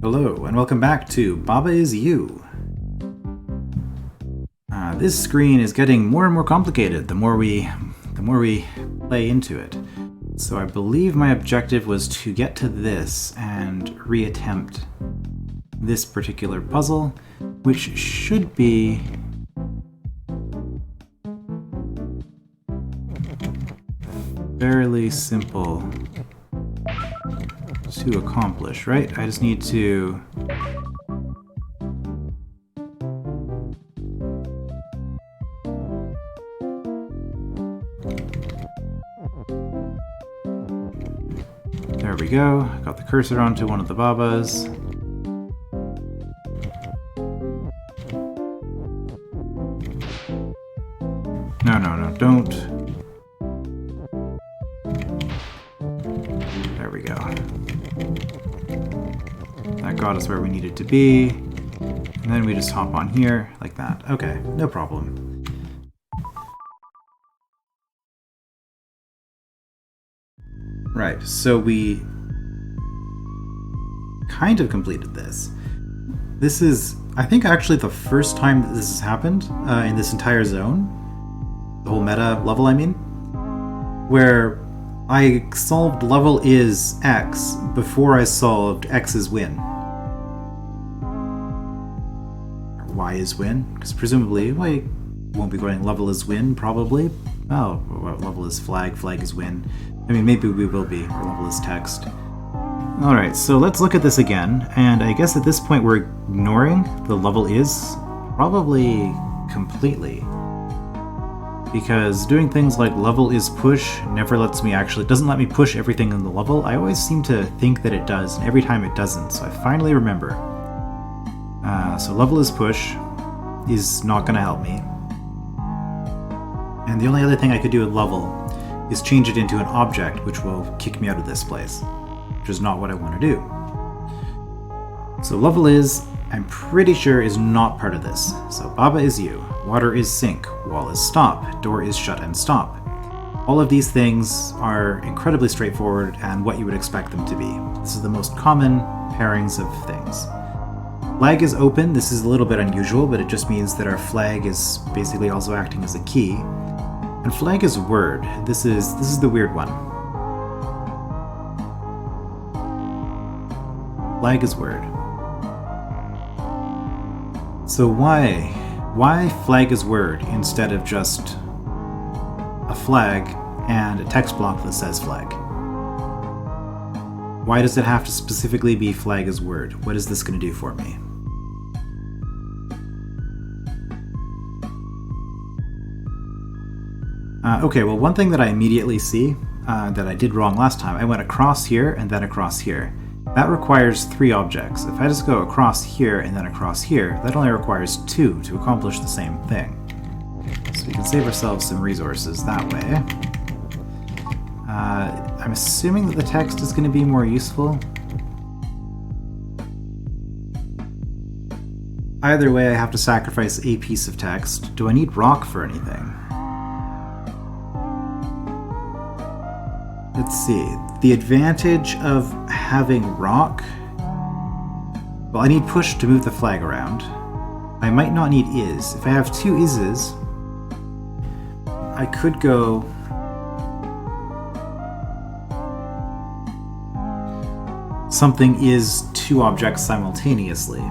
Hello, and welcome back to Baba Is You. This screen is getting more and more complicated the more we play into it. So I believe my objective was to get to this and reattempt this particular puzzle, which should be fairly simple to accomplish, right? I just need to there we go. Got the cursor onto one of the Babas. No, don't. There we go. That got us where we needed to be. And then we just hop on here, like that. Okay, no problem. Right, so we kind of completed this. This is, I think, actually the first time that this has happened in this entire zone. The whole meta level, I mean. Where I solved level is X before I solved X's win. Or Y is win, because presumably, well, won't be going level is win, probably. Oh, level is flag, flag is win. I mean, maybe we will be, or level is text. Alright, so let's look at this again, and I guess at this point we're ignoring the level is probably completely. Because doing things like level is push never lets me doesn't let me push everything in the level. I always seem to think that it does, and every time it doesn't, so I finally remember. So level is push is not going to help me. And the only other thing I could do with level is change it into an object, which will kick me out of this place, which is not what I want to do. So level is, I'm pretty sure, is not part of this. So Baba is you, water is sink, wall is stop, door is shut and stop. All of these things are incredibly straightforward and what you would expect them to be. This is the most common pairings of things. Flag is open. This is a little bit unusual, but it just means that our flag is basically also acting as a key. And flag is word. This is the weird one. Flag is word. So why flag is word instead of just a flag and a text block that says flag? Why does it have to specifically be flag is word? What is this going to do for me? Okay, well, one thing that I immediately see that I did wrong last time, I went across here and then across here. That requires 3 objects. If I just go across here and then across here, that only requires 2 to accomplish the same thing. So we can save ourselves some resources that way. I'm assuming that the text is going to be more useful. Either way, I have to sacrifice a piece of text. Do I need rock for anything? Let's see. The advantage of having rock... Well, I need push to move the flag around. I might not need is. If I have 2 ises, I could go... something is 2 objects simultaneously.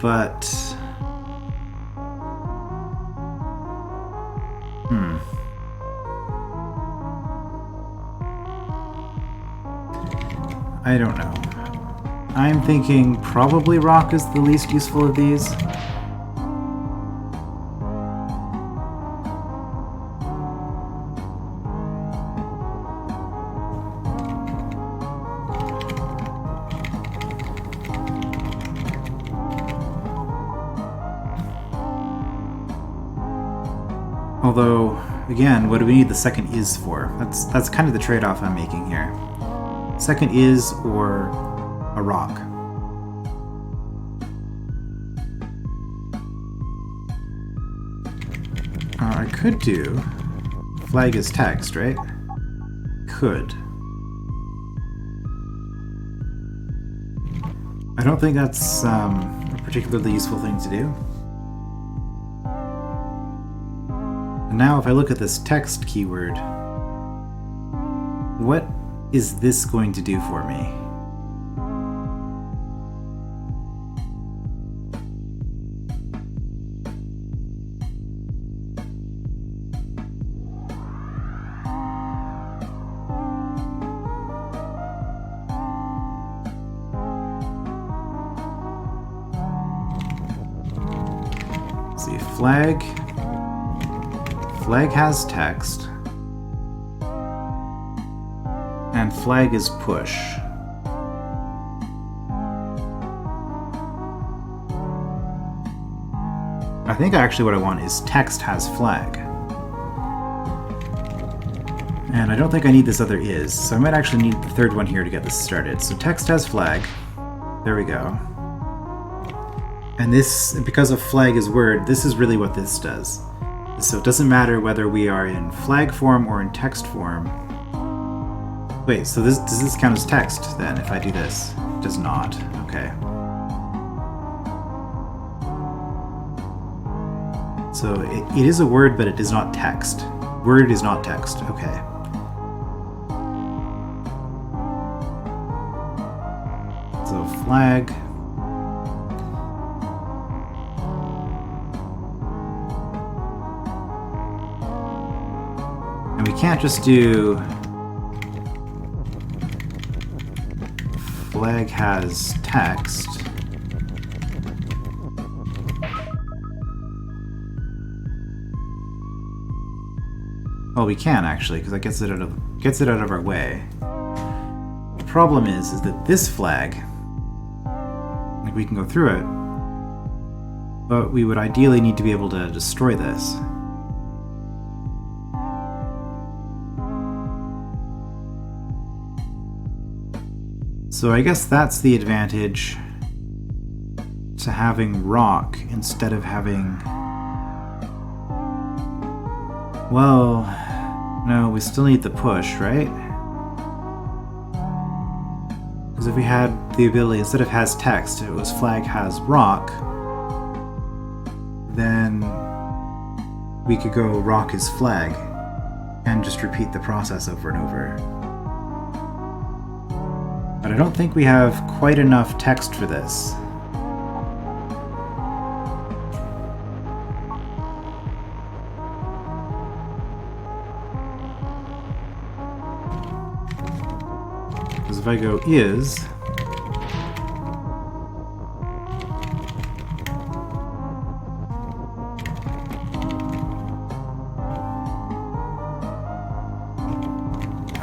But... I don't know. I'm thinking probably rock is the least useful of these. Although, again, what do we need the second is for? That's kind of the trade-off I'm making here. Second is or a rock. I could do flag as text, right? Could. I don't think that's a particularly useful thing to do. And now if I look at this text keyword, what is this going to do for me? See, flag has text, and flag is push. I think actually what I want is text has flag. And I don't think I need this other is, so I might actually need the third one here to get this started. So text has flag. There we go. And this, because of flag is word, this is really what this does. So it doesn't matter whether we are in flag form or in text form. Wait, so does this count as text then if I do this? It does not. Okay. So it is a word, but it is not text. Word is not text. Okay. So flag. And we can't just do flag has text. Well, we can actually, because that gets it out of our way. The problem is that this flag, like, we can go through it, but we would ideally need to be able to destroy this. So I guess that's the advantage to having rock instead of having... Well, no, we still need the push, right? Because if we had the ability, instead of has text, it was flag has rock, then we could go rock is flag and just repeat the process over and over. But I don't think we have quite enough text for this. Because if I go is,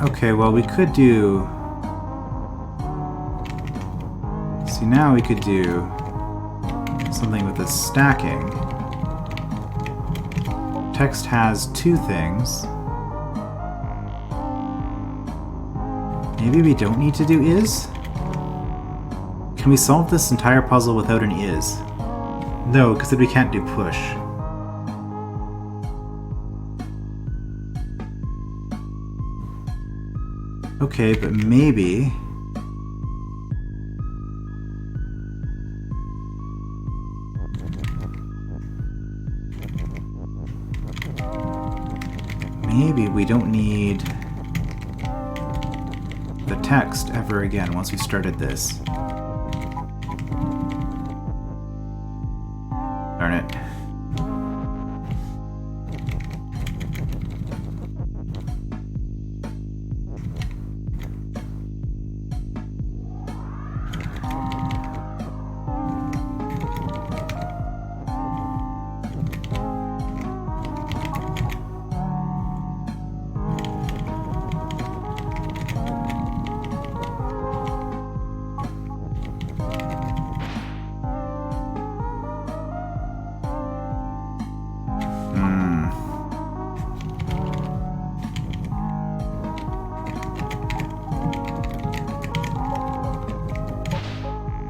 okay, well we could do... See, now we could do something with this stacking. Text has two things. Maybe we don't need to do is? Can we solve this entire puzzle without an is? No, because then we can't do push. Okay, but maybe... Maybe we don't need the text ever again once we started this. Darn it.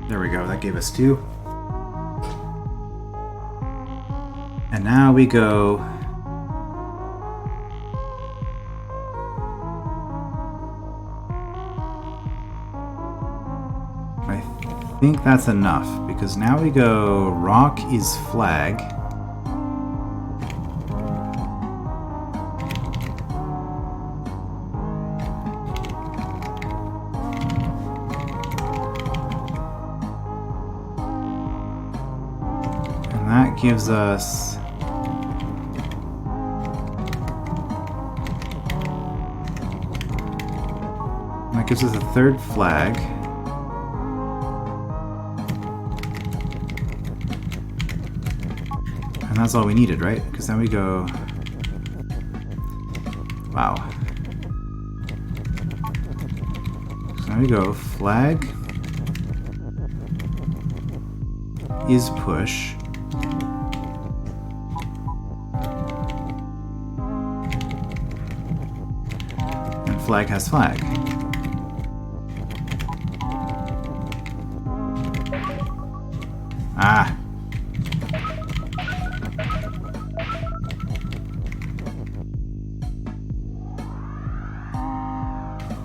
There we go, that gave us 2. And now we go think that's enough, because now we go rock is flag. And that gives us... that gives us a third flag. And that's all we needed, right? Because then we go... wow. So now we go flag is push. And flag has flag. Ah.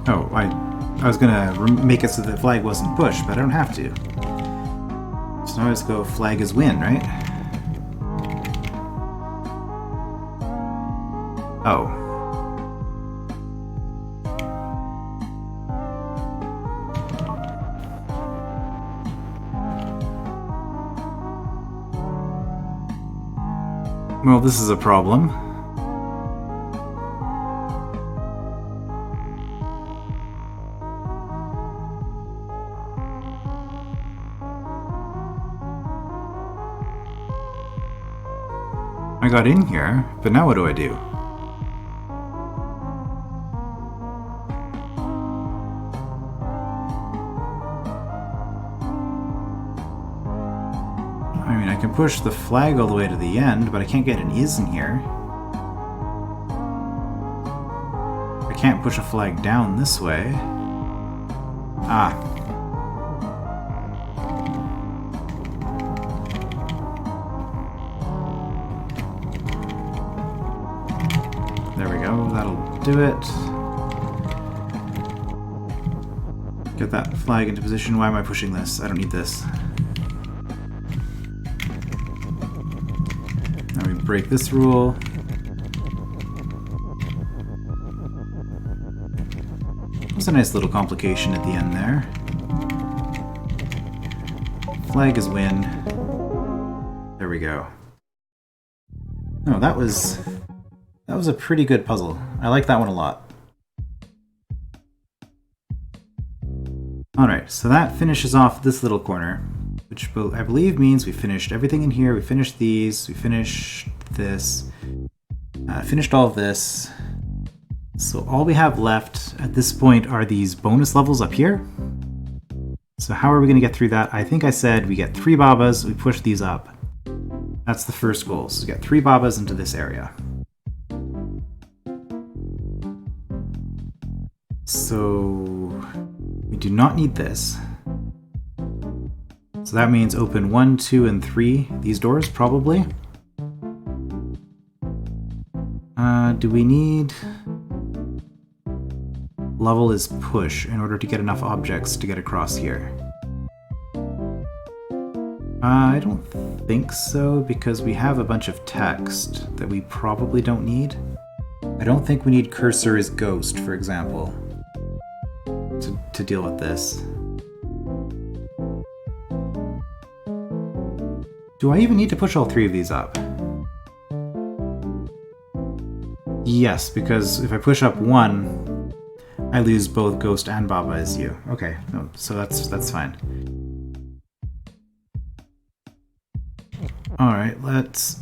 Oh, I was gonna make it so the flag wasn't pushed, but I don't have to. So now I just go flag is win, right? Oh. Well, this is a problem. I got in here, but now what do I do? I mean, I can push the flag all the way to the end, but I can't get an is in here. I can't push a flag down this way. Ah. There we go, that'll do it. Get that flag into position. Why am I pushing this? I don't need this. Now we break this rule. That's a nice little complication at the end there. Flag is win. There we go. Oh, that was a pretty good puzzle. I like that one a lot. Alright, so that finishes off this little corner, which I believe means we finished everything in here. We finished these, we finished this, finished all of this. So all we have left at this point are these bonus levels up here. So how are we going to get through that? I think I said we get 3 babas, we push these up. That's the first goal, so get 3 babas into this area. So we do not need this. So that means open 1, 2, and 3, these doors, probably. Do we need... level is push in order to get enough objects to get across here? I don't think so, because we have a bunch of text that we probably don't need. I don't think we need cursor is ghost, for example, to deal with this. Do I even need to push all 3 of these up? Yes, because if I push up 1, I lose both ghost and baba as you. Okay, no, so that's fine. Alright, let's...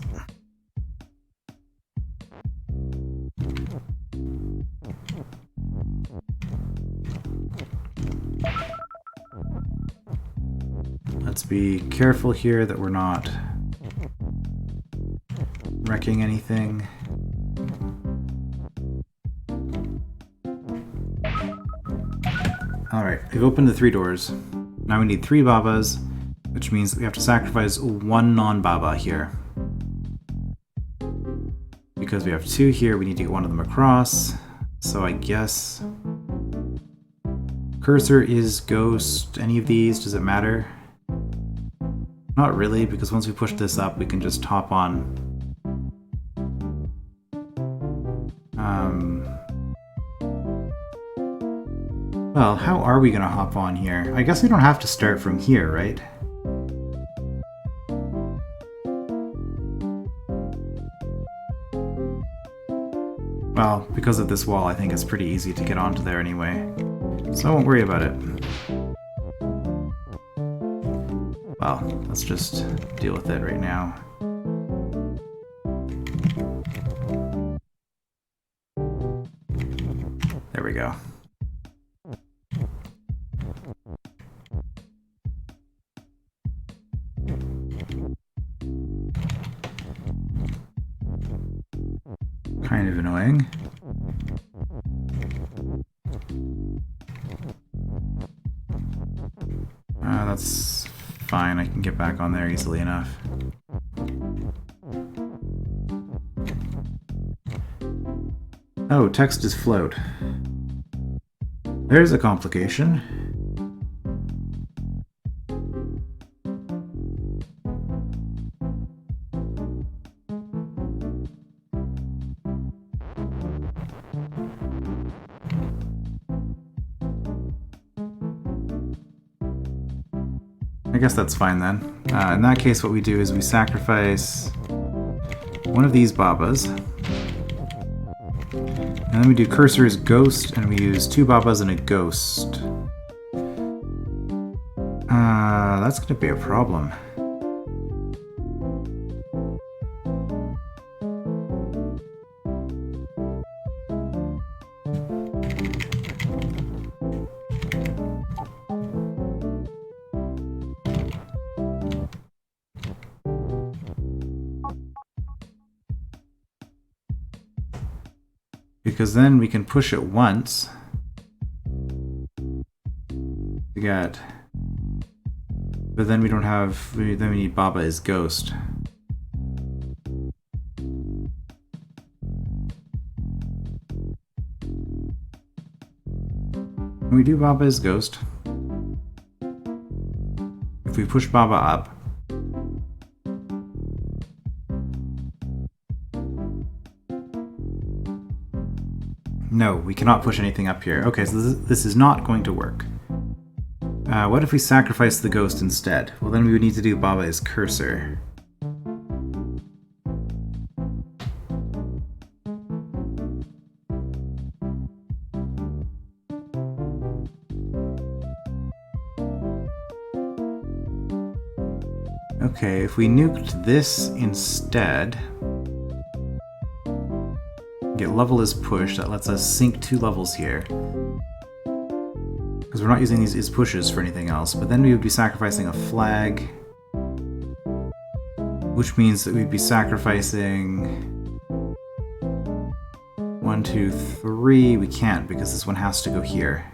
let's be careful here that we're not wrecking anything. Alright, we've opened the 3 doors. Now we need 3 babas, which means that we have to sacrifice 1 non-baba here. Because we have 2 here, we need to get 1 of them across. So I guess... cursor is ghost. Any of these, does it matter? Not really, because once we push this up, we can just hop on. Well, how are we going to hop on here? I guess we don't have to start from here, right? Well, because of this wall, I think it's pretty easy to get onto there anyway. So I won't worry about it. Well, let's just deal with it right now. There we go. Kind of annoying. That's fine, I can get back on there easily enough. Oh, text is float. There's a complication. I guess that's fine then. In that case, what we do is we sacrifice one of these babas. And then we do cursor as ghost, and we use 2 babas and a ghost. That's going to be a problem. Because then we can push it once to get, but then we don't have, then we need Baba as ghost. When we do Baba as ghost, if we push Baba up, no, we cannot push anything up here. Okay, so this is not going to work. What if we sacrifice the ghost instead? Well, then we would need to do Baba as cursor. Okay, if we nuked this instead, get level as push, that lets us sync 2 levels here. Because we're not using these as pushes for anything else, but then we would be sacrificing a flag, which means that we'd be sacrificing 1, 2, 3. We can't because this one has to go here.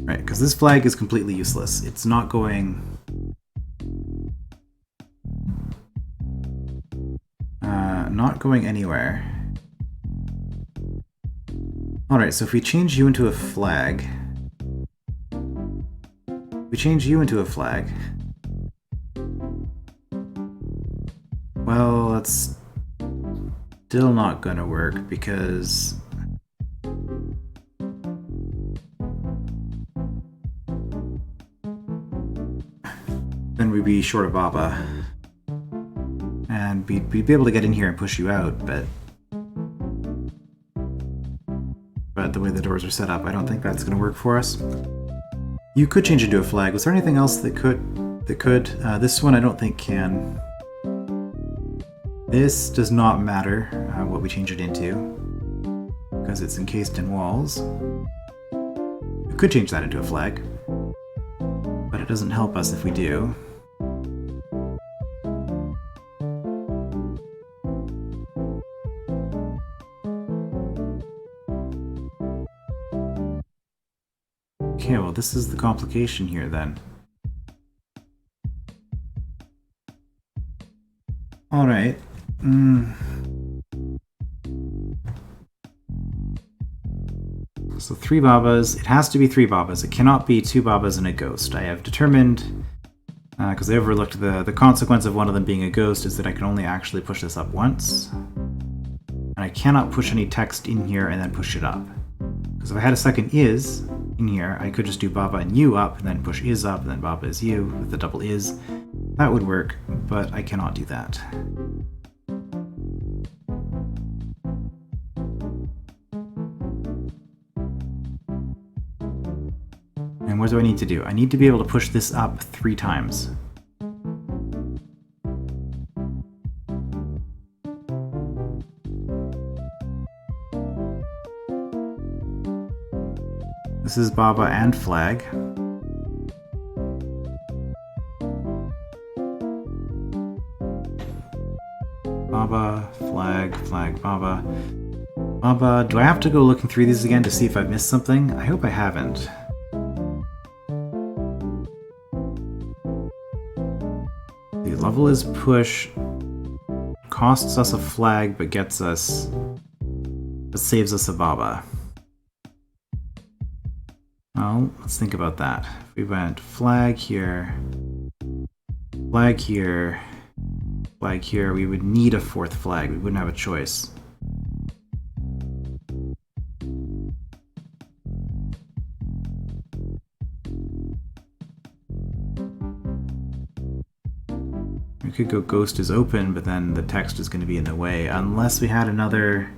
Right, because this flag is completely useless. It's not going... not going anywhere. Alright, so if we change you into a flag... Well, that's still not gonna work because... then we'd be short of Baba. And we'd be able to get in here and push you out, but the way the doors are set up, I don't think that's going to work for us. You could change it to a flag. Was there anything else that could? This one I don't think can. This does not matter what we change it into, because it's encased in walls. We could change that into a flag, but it doesn't help us if we do. Okay, well, this is the complication here then. Alright. 3 Babas. It has to be 3 Babas. It cannot be 2 Babas and a ghost. I have determined, because I overlooked the consequence of one of them being a ghost is that I can only actually push this up once. And I cannot push any text in here and then push it up. Because if I had a second is in here, I could just do Baba and you up, and then push is up, and then Baba is you with the double is. That would work, but I cannot do that. And what do I need to do? I need to be able to push this up 3 times. This is Baba and flag. Baba, flag, flag, Baba. Baba, do I have to go looking through these again to see if I've missed something? I hope I haven't. The level is push. Costs us a flag, but gets us... but saves us a Baba. Well, let's think about that. If we went flag here, flag here, flag here, we would need a 4th flag. We wouldn't have a choice. We could go ghost is open, but then the text is going to be in the way, unless we had another...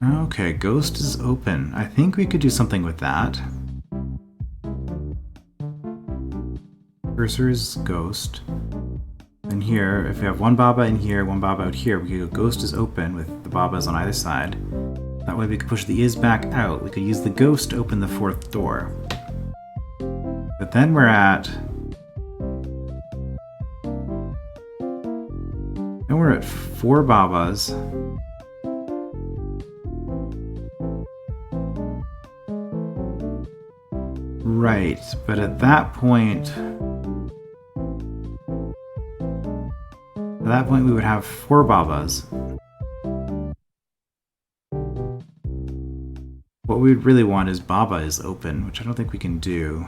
Okay, ghost is open. I think we could do something with that. Cursor is ghost. And here, if we have 1 Baba in here, 1 Baba out here, we could go ghost is open with the Babas on either side. That way we could push the is back out. We could use the ghost to open the 4th door. But then we're at... then we're at 4 Babas. Right, but at that point we would have 4 Babas. What we would really want is Baba is open, which I don't think we can do.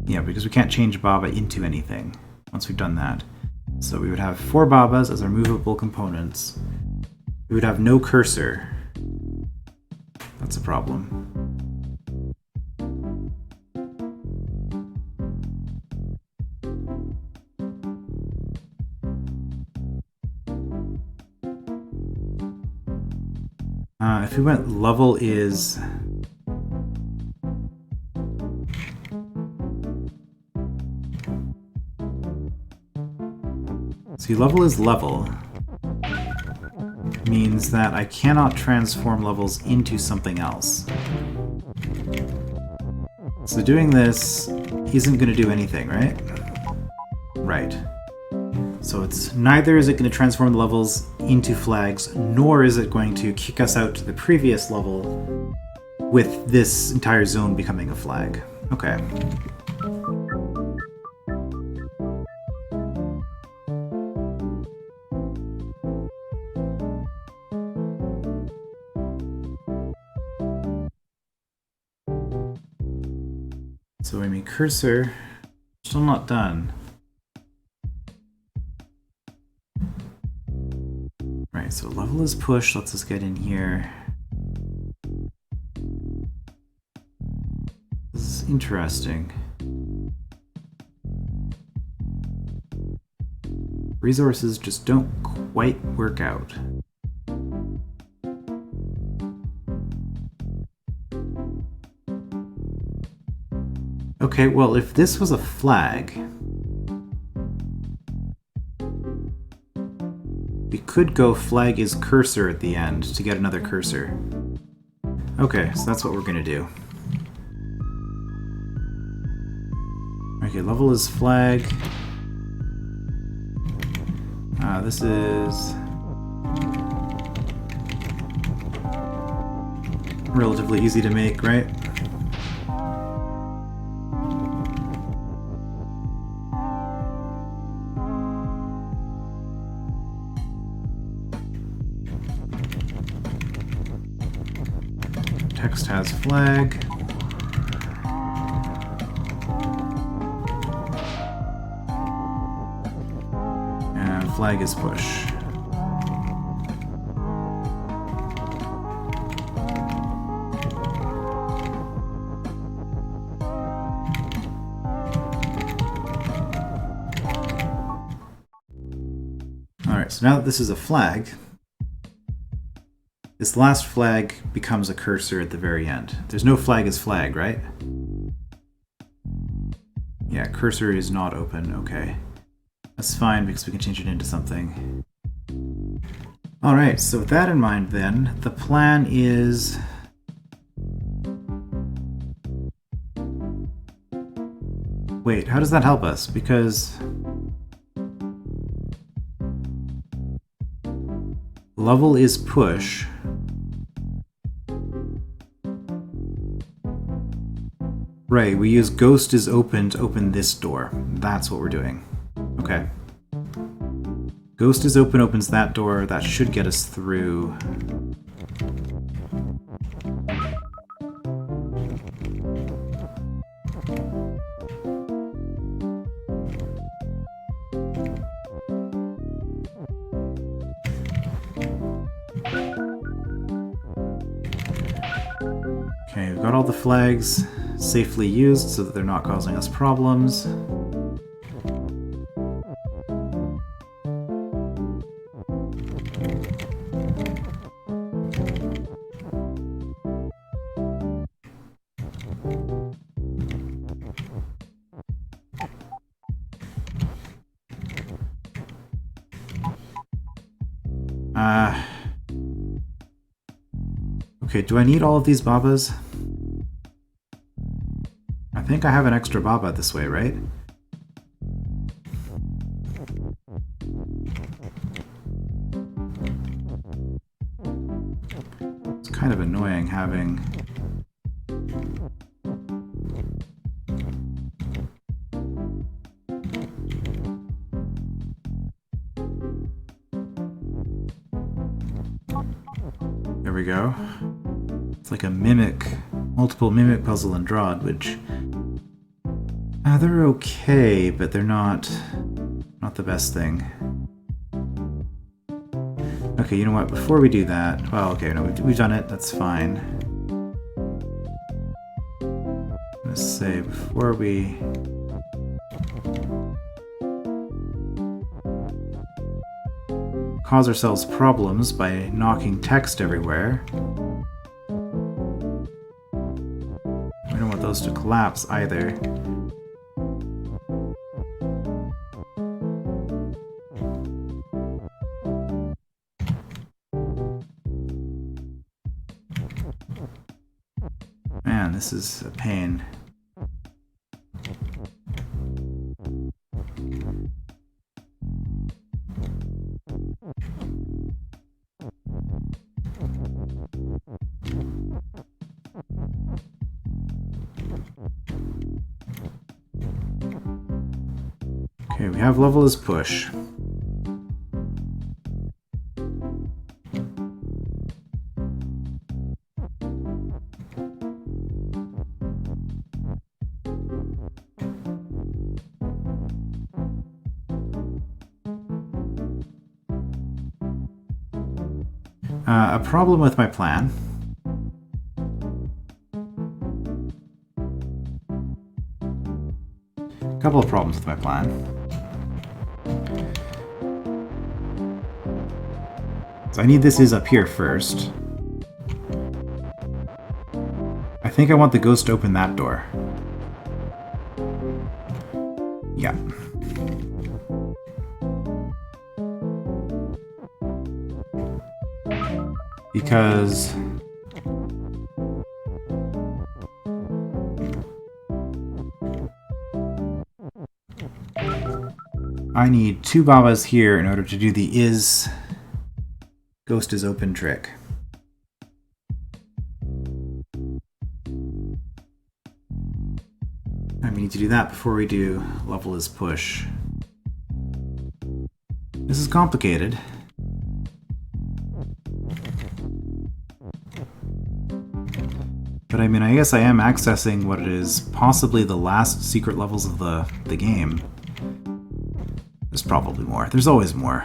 Yeah, because we can't change Baba into anything once we've done that. So we would have 4 Babas as our movable components. We would have no cursor. That's a problem. If we went level is... see, level is level. Means that I cannot transform levels into something else. So doing this isn't going to do anything, right? Right. So it's neither is it going to transform the levels into flags, nor is it going to kick us out to the previous level with this entire zone becoming a flag. Okay. So I mean cursor, still not done. Right, so level is push, lets us get in here. This is interesting. Resources just don't quite work out. Okay, well, if this was a flag, we could go flag is cursor at the end to get another cursor. Okay, so that's what we're gonna do. Okay, level is flag. This is relatively easy to make, right? text has flag. And flag is push. Alright, so now that this is a flag, this last flag becomes a cursor at the very end. There's no flag as flag, right? Yeah, cursor is not open, okay. That's fine because we can change it into something. Alright, so with that in mind then, the plan is... Wait, how does that help us? Because... level is push. Right, we use ghost is open to open this door. That's what we're doing. Okay. Ghost is open opens that door. That should get us through. Okay, we've got all the flags safely used so that they're not causing us problems. Okay, do I need all of these babas? I think I have an extra baba this way, right? It's kind of annoying having... There we go. It's like a mimic, multiple mimic puzzle in Drod, which they're okay, but they're not the best thing. Okay, you know what? Before we do that, well, okay, no, we've done it. That's fine. Let's say before we. Cause ourselves problems by knocking text everywhere. We don't want those to collapse either. Man, this is a pain. Okay, we have level as push. A problem with my plan. A couple of problems with my plan. So I need this is up here first. I think I want the ghost to open that door. Yeah. Because I need two babas here in order to do the is ghost is open trick. And we need to do that before we do level is push. This is complicated. But I mean, I guess I am accessing what is possibly the last secret levels of the game. There's probably more. There's always more.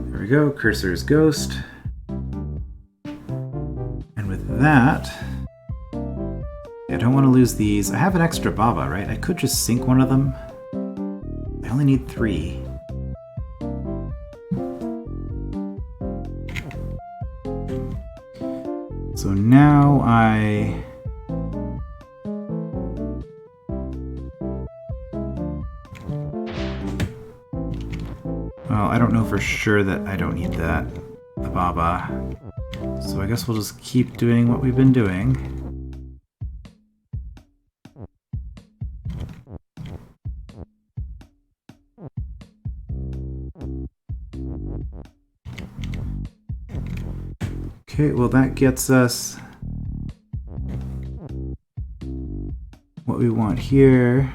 There we go, cursor's ghost. And with that, I don't want to lose these. I have an extra Baba, right? I could just sink one of them. I only need 3. So now I... Well, I don't know for sure that I don't need the Baba. So I guess we'll just keep doing what we've been doing. Okay, well that gets us what we want here.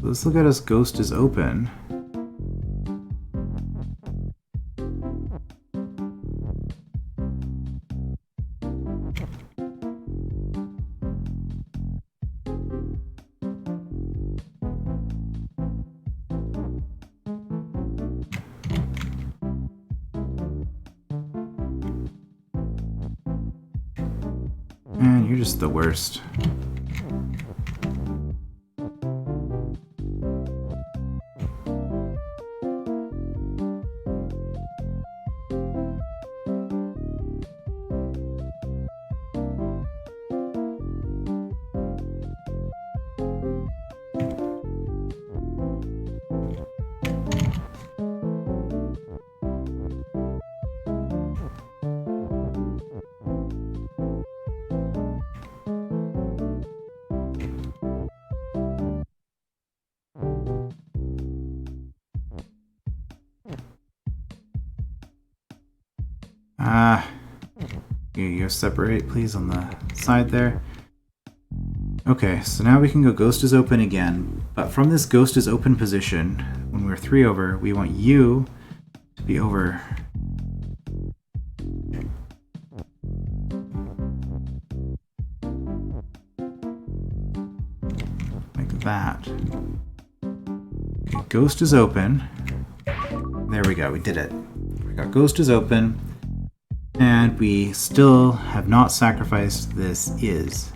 Let's look at us. Ghost is open. Man, you're just the worst. You separate, please, on the side there. Okay, so now we can go Ghost is open again, but from this Ghost is open position, when we're 3 over, we want you to be over. Like that. Okay, Ghost is open. There we go, we did it. We got Ghost is open. And we still have not sacrificed this is.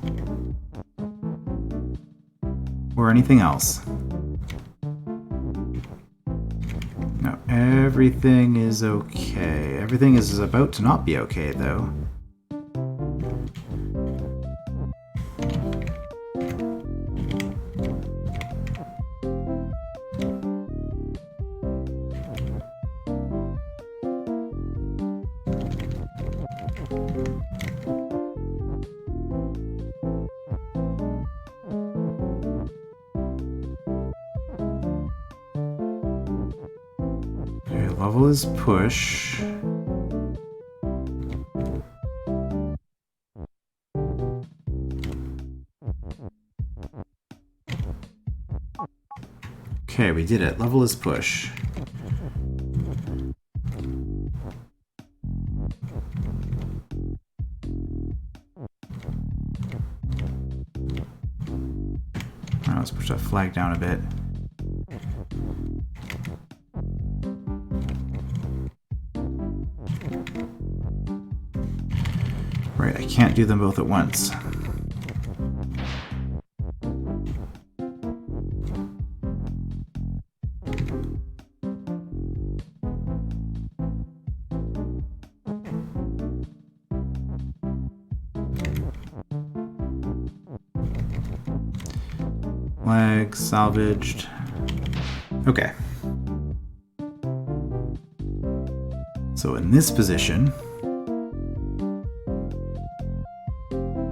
Or anything else. No, everything is okay. Everything is about to not be okay, though. Level is push. Okay, we did it. Level is push. Alright, let's push that flag down a bit. Right, I can't do them both at once. Flag salvaged. Okay. So in this position,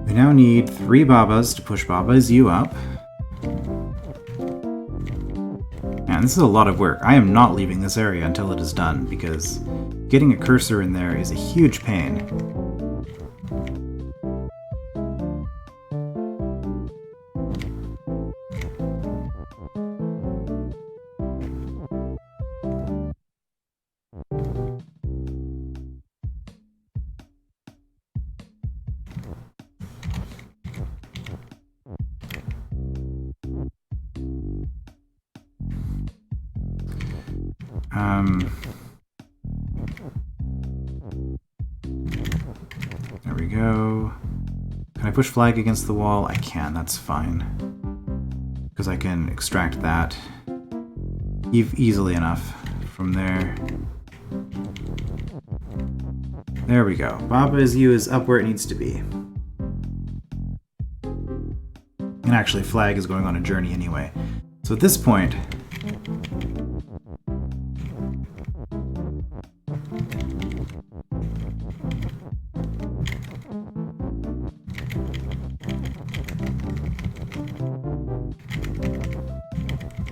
we now need 3 Babas to push Baba's you up. Man, this is a lot of work. I am not leaving this area until it is done, because Getting a cursor in there is a huge pain. There we go. Can I push flag against the wall? I can, that's fine. Because I can extract that easily enough from there. There we go. Baba's U is up where it needs to be. And actually, flag is going on a journey anyway. So at this point,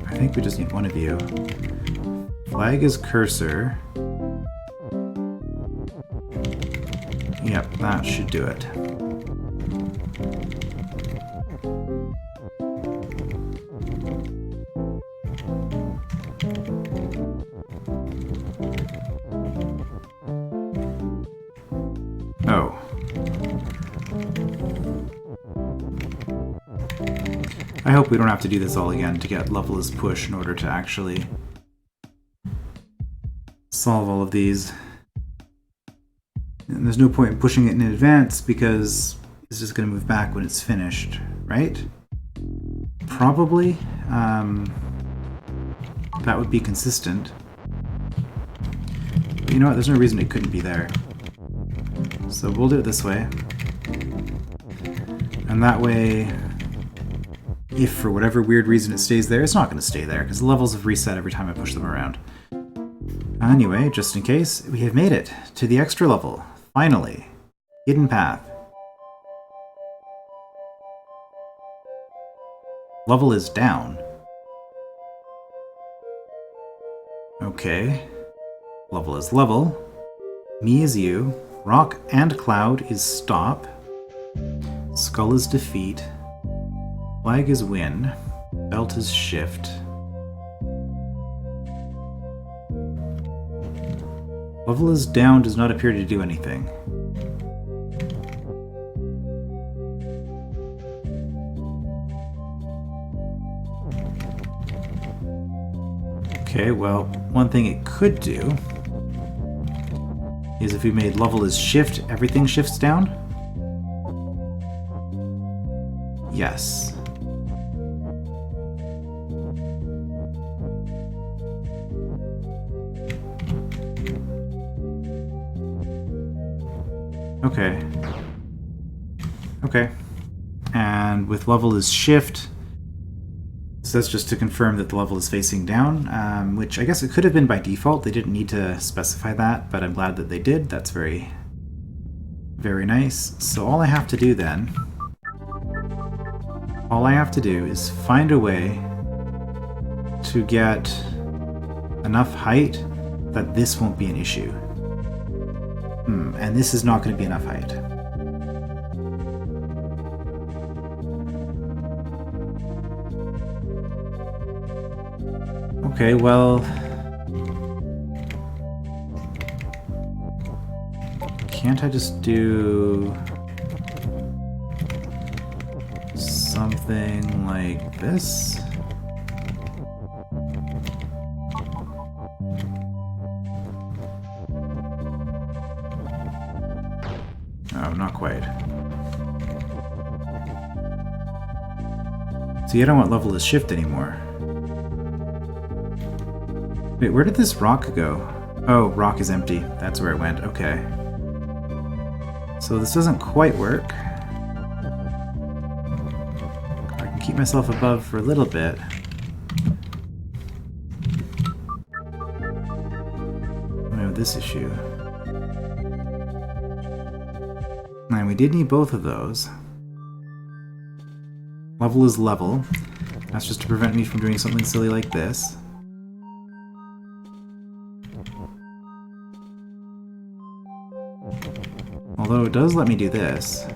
I think we just need one of you. Flag is cursor. Yep, that should do it. Oh. I hope we don't have to do this all again to get level's push in order to actually solve all of these. And there's no point in pushing it in advance because it's just going to move back when it's finished, right? Probably. That would be consistent. But you know what? There's no reason it couldn't be there. So we'll do it this way. And that way, if for whatever weird reason it stays there, it's not going to stay there because the levels have reset every time I push them around. Anyway, just in case, we have made it to the extra level. Finally. Hidden path. Level is down. Okay. Level is level. Me is you. Rock and cloud is stop. Skull is defeat. Flag is win. Belt is shift. Level is down does not appear to do anything. Okay, well, one thing it could do is if we made level is shift, everything shifts down? Yes. Okay. Okay. And with level is shift, so that's just to confirm that the level is facing down, which I guess it could have been by default. They didn't need to specify that, but I'm glad that they did. That's very, very nice. So all I have to do then, is find a way to get enough height that this won't be an issue. And this is not going to be enough height. Okay, well... Can't I just do... something like this? Oh, not quite. See, I don't want level is shift anymore. Wait, where did this rock go? Oh, rock is empty. That's where it went. Okay. So this doesn't quite work. I can keep myself above for a little bit. I have this issue. And we did need both of those. Level is level. That's just to prevent me from doing something silly like this. Although it does let me do this.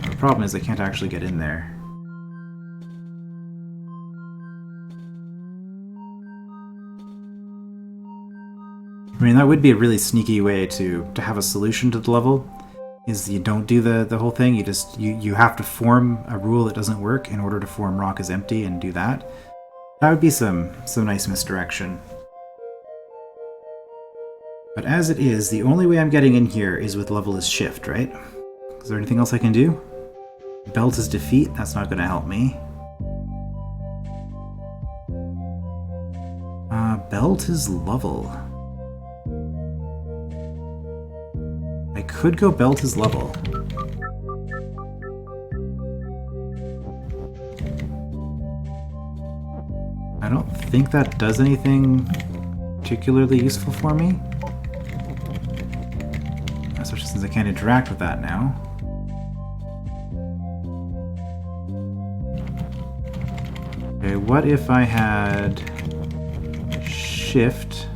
The problem is I can't actually get in there. I mean, that would be a really sneaky way to have a solution to the level, is you don't do the whole thing, you have to form a rule that doesn't work in order to form rock is empty and do that. That would be some nice misdirection. But as it is, the only way I'm getting in here is with level is shift, right? Is there anything else I can do? Belt is defeat, that's not going to help me. Belt is level. I could go belt is level. I don't think that does anything particularly useful for me. Especially since I can't interact with that now. Okay, what if I had shift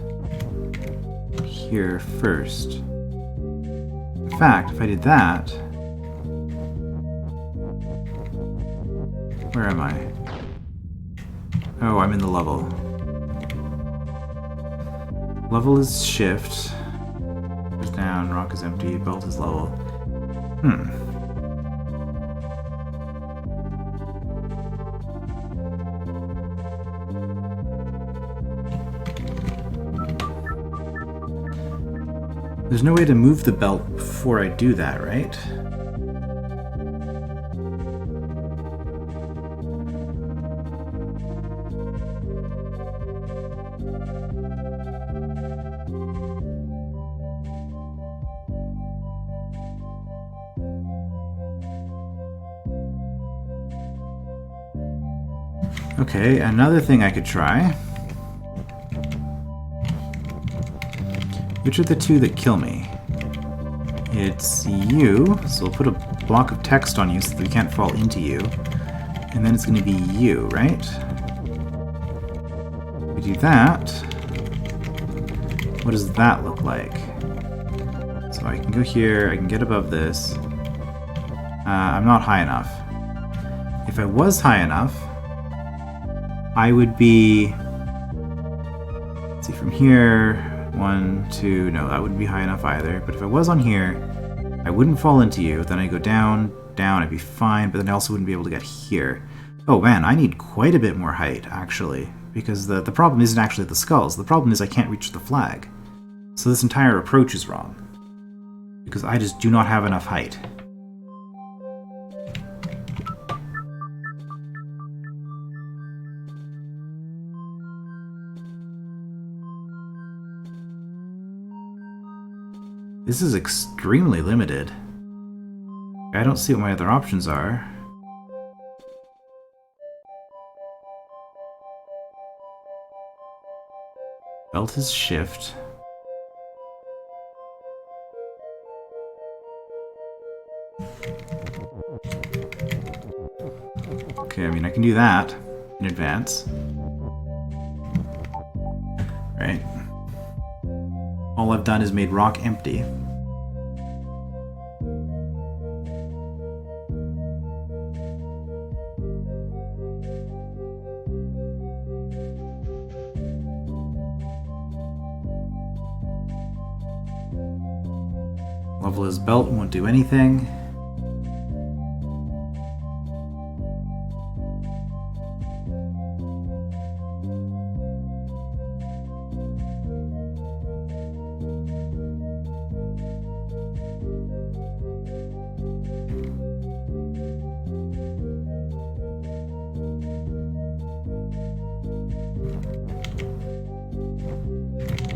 here first? In fact, if I did that... Where am I? Oh, I'm in the level. Level is shift. Goes down, rock is empty, belt is level. There's no way to move the belt before I do that, right? Okay, another thing I could try. Which are the two that kill me? It's you, so we'll put a block of text on you so that we can't fall into you. And then it's going to be you, right? We do that. What does that look like? So I can go here, I can get above this. I'm not high enough. If I was high enough, I would be... Let's see, from here... 1, 2, no, that wouldn't be high enough either. But if I was on here, I wouldn't fall into you. Then I go down, down, I'd be fine, but then I also wouldn't be able to get here. Oh man, I need quite a bit more height, actually. Because the problem isn't actually the skulls. The problem is I can't reach the flag. So this entire approach is wrong. Because I just do not have enough height. This is extremely limited. I don't see what my other options are. Belt is shift. Okay, I mean, I can do that in advance. Right? All I've done is made rock empty. Level is belt, won't do anything.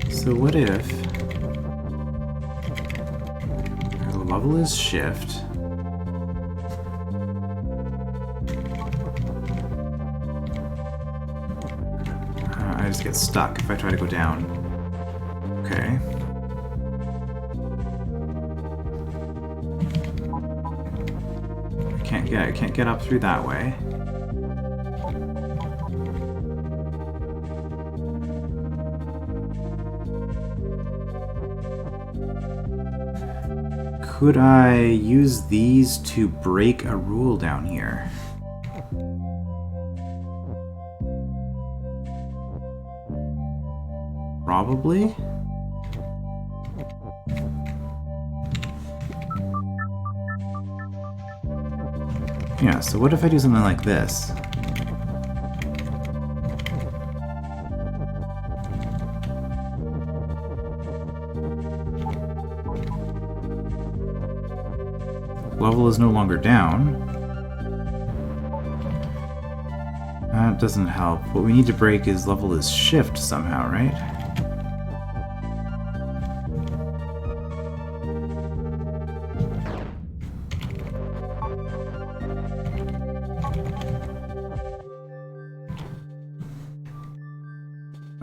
So what if the level is shift? I just get stuck if I try to go down. Okay. I can't get up through that way. Could I use these to break a rule down here? Probably? Yeah, so what if I do something like this? Level is no longer down. That doesn't help. What we need to break is level is shift somehow, right?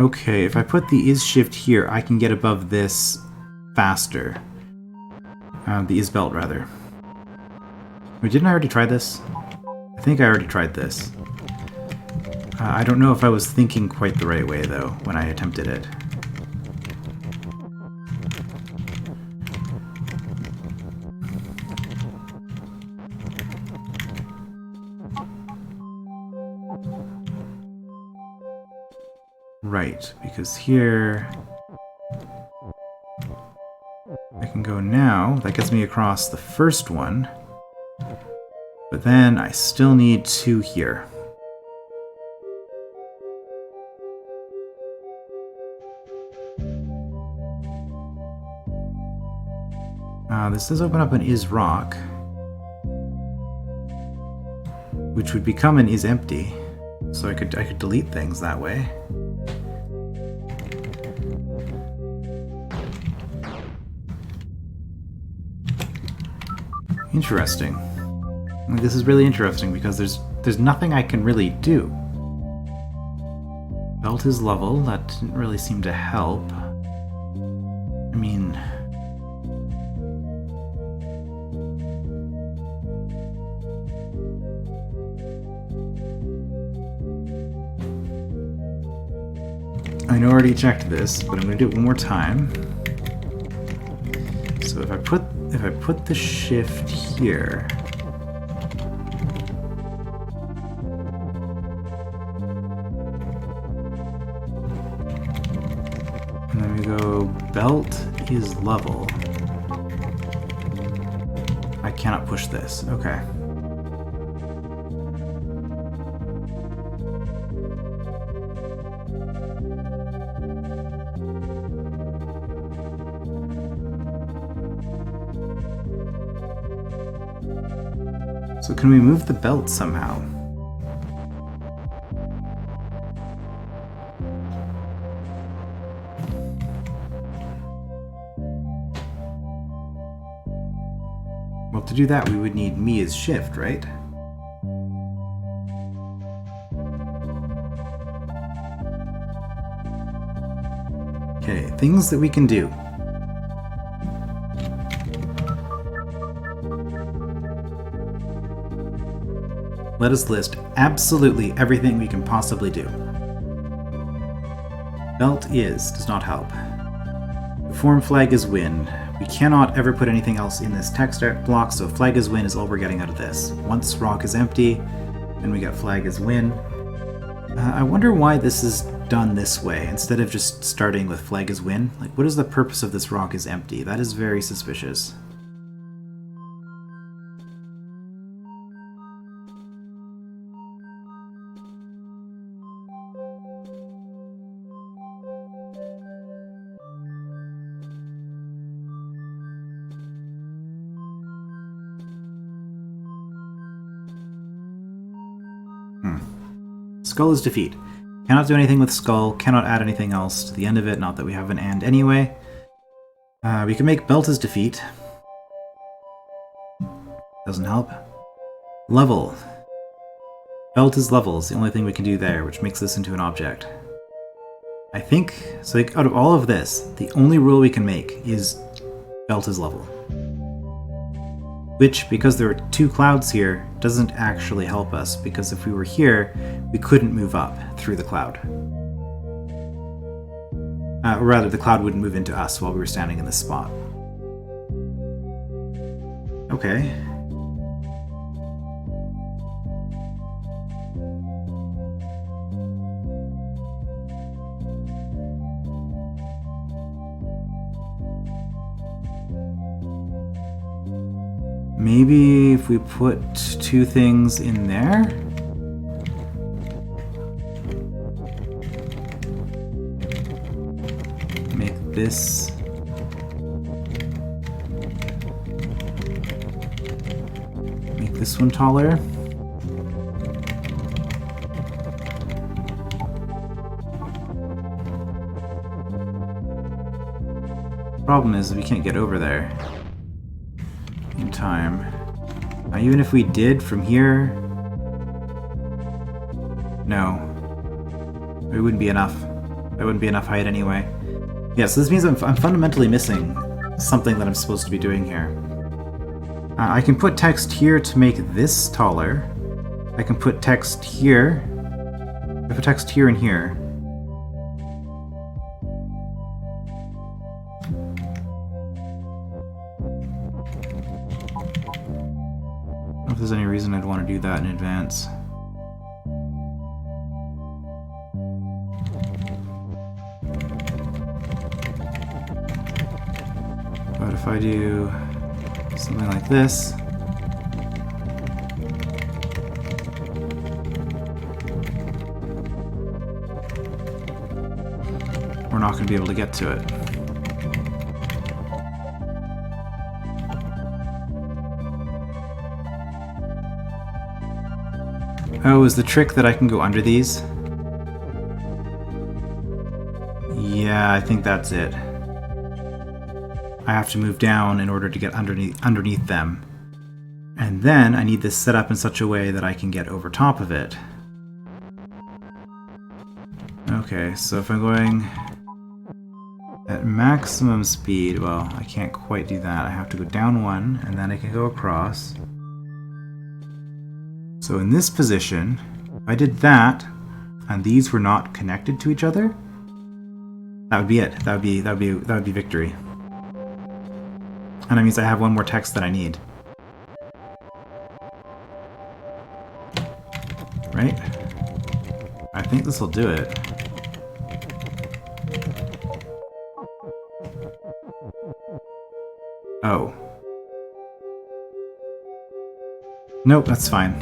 Okay, if I put the is shift here, I can get above this faster. The is belt, rather. Wait, didn't I already try this? I think I already tried this. I don't know if I was thinking quite the right way, though, when I attempted it. Right, because here I can go now. That gets me across the first one. But then I still need 2 here. This does open up an is rock, which would become an is empty. So I could delete things that way. Interesting. This is really interesting because there's nothing I can really do. Belt is level. That didn't really seem to help. I mean, I know I already checked this, but I'm going to do it one more time. So if I put the shift here, and then we go belt is level. I cannot push this. Okay. So can we move the belt somehow? Well, to do that, we would need me as shift, right? Okay, things that we can do. Let us list absolutely everything we can possibly do. Belt is does not help. The form flag is win. We cannot ever put anything else in this text block, so flag is win is all we're getting out of this. Once rock is empty, then we get flag is win. I wonder why this is done this way, instead of just starting with flag is win. Like, what is the purpose of this rock is empty? That is very suspicious. Skull is defeat. Cannot do anything with skull, cannot add anything else to the end of it, not that we have an and anyway. We can make belt is defeat. Doesn't help. Level. Belt is level is the only thing we can do there, which makes this into an object. I think, so like, out of all of this, the only rule we can make is belt is level. Which, because there are 2 clouds here, doesn't actually help us, because if we were here, we couldn't move up through the cloud. Or rather, the cloud wouldn't move into us while we were standing in this spot. Okay. Maybe if we put 2 things in there? Make this... Make this one taller. Problem is we can't get over there in time. Now, even if we did from here, no, it wouldn't be enough. It wouldn't be enough height anyway. Yeah, so this means I'm fundamentally missing something that I'm supposed to be doing here. I can put text here to make this taller. I can put text here. I put text here and here. I don't know if there's any reason I'd want to do that in advance. But if I do something like this, we're not going to be able to get to it. Oh, is the trick that I can go under these? Yeah, I think that's it. I have to move down in order to get underneath them. And then I need this set up in such a way that I can get over top of it. Okay, so if I'm going at maximum speed, well, I can't quite do that. I have to go down 1, and then I can go across. So in this position, if I did that, and these were not connected to each other, that would be it. That would be victory. And that means I have one more text that I need. Right? I think this will do it. Oh. Nope, that's fine.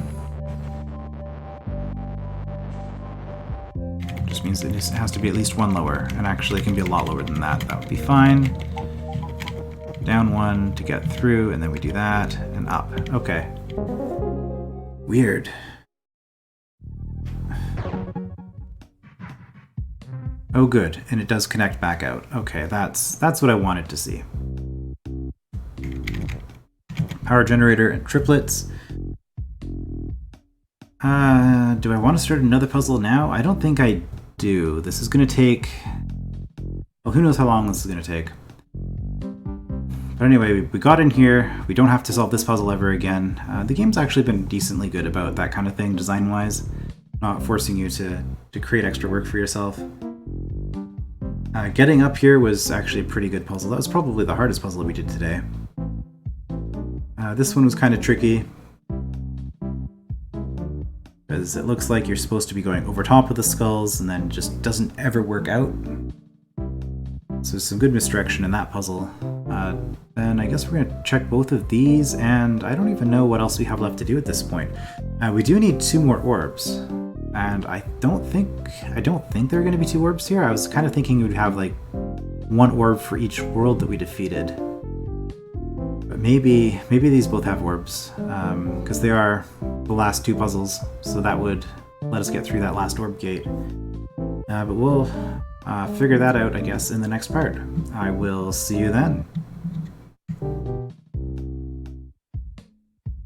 Just means it has to be at least 1 lower, and actually it can be a lot lower than that. That would be fine. Down 1 to get through, and then we do that, and up. Okay. Weird. Oh good, and it does connect back out. Okay, that's what I wanted to see. Power generator and triplets. Do I want to start another puzzle now? I don't think I do. This is going to take... Well, who knows how long this is going to take. But anyway, we got in here. We don't have to solve this puzzle ever again. The game's actually been decently good about that kind of thing, design-wise. Not forcing you to create extra work for yourself. Getting up here was actually a pretty good puzzle. That was probably the hardest puzzle we did today. This one was kind of tricky, because it looks like you're supposed to be going over top of the skulls and then just doesn't ever work out. So some good misdirection in that puzzle. Then I guess we're going to check both of these, and I don't even know what else we have left to do at this point. We do need 2 more orbs, and I don't think there are going to be 2 orbs here. I was kind of thinking we'd have like 1 orb for each world that we defeated. But maybe these both have orbs, because they are the last 2 puzzles, so that would let us get through that last orb gate. But we'll figure that out, I guess, in the next part. I will see you then.